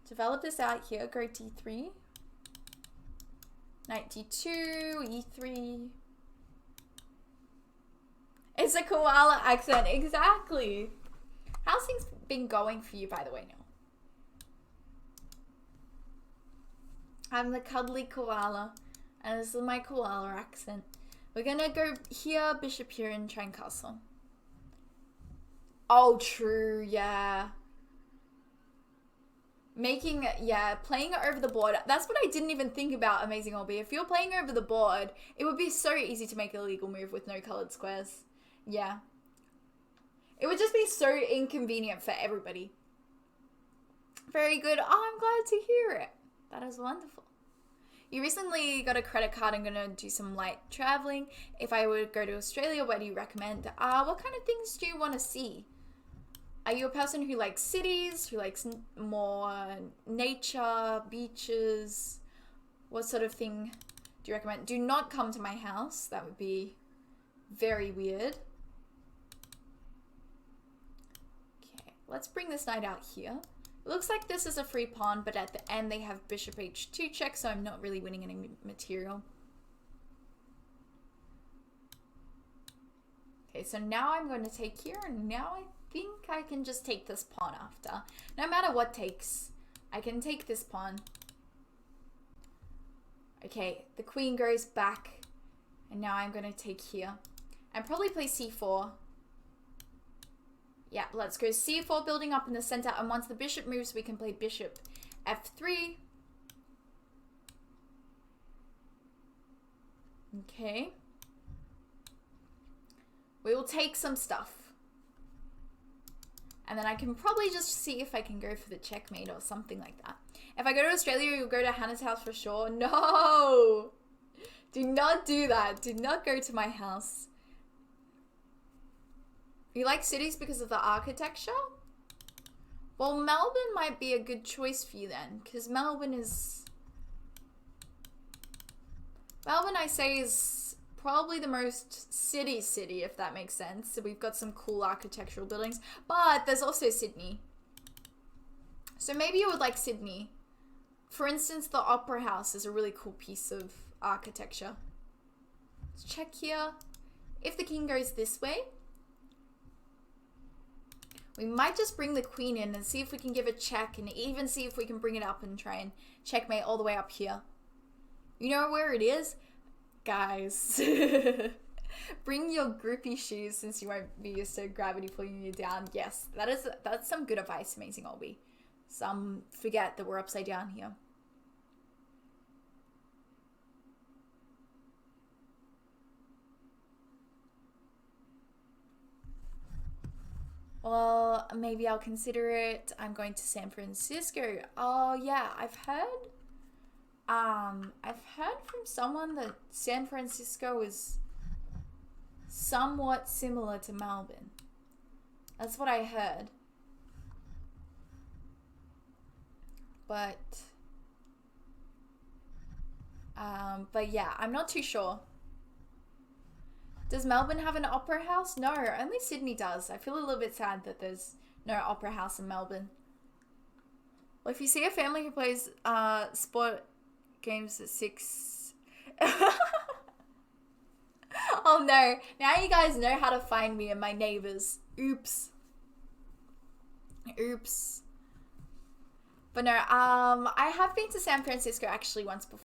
Develop this out here. Go D3. Knight D2, E3. It's a koala accent, exactly. How's things been going for you, by the way, Neil? I'm the cuddly koala, and this is my koala accent. We're gonna go here, bishop here, and try and castle. Oh, true, yeah. Playing it over the board. That's what I didn't even think about, Amazing Olby. If you're playing over the board, it would be so easy to make a legal move with no colored squares. Yeah. It would just be so inconvenient for everybody. Very good. Oh, I'm glad to hear it. That is wonderful. You recently got a credit card. I'm going to do some light traveling. If I would go to Australia, what do you recommend? What kind of things do you want to see? Are you a person who likes cities, who likes more nature, beaches? What sort of thing do you recommend? Do not come to my house. That would be very weird. Okay, let's bring this knight out here. It looks like this is a free pawn, but at the end they have bishop h2 check, so I'm not really winning any material. Okay, so now I'm going to take here, and now I think I can just take this pawn after. No matter what takes, I can take this pawn. Okay, the queen goes back, and now I'm going to take here. And probably play c4. Yeah, let's go c4, building up in the center, and once the bishop moves, we can play bishop f3. Okay. We will take some stuff. And then I can probably just see if I can go for the checkmate or something like that. If I go to Australia, you'll go to Hannah's house for sure. No! Do not do that. Do not go to my house. You like cities because of the architecture? Well, Melbourne might be a good choice for you then. Because Melbourne, I say, is probably the most city, if that makes sense. So we've got some cool architectural buildings. But there's also Sydney. So maybe you would like Sydney. For instance, the Opera House is a really cool piece of architecture. Let's check here. If the king goes this way, we might just bring the queen in and see if we can give a check, and even see if we can bring it up and try and checkmate all the way up here. You know where it is? Guys, bring your grippy shoes since you won't be used to gravity pulling you down. Yes, that's some good advice, Amazing Olby. Some forget that we're upside down here. Well, maybe I'll consider it. I'm going to San Francisco. Oh yeah, I've heard from someone that San Francisco is somewhat similar to Melbourne. That's what I heard. But yeah, I'm not too sure. Does Melbourne have an opera house? No, only Sydney does. I feel a little bit sad that there's no opera house in Melbourne. Well, if you see a family who plays sport games at 6... Oh no, now you guys know how to find me and my neighbors. Oops. But no, I have been to San Francisco actually once before.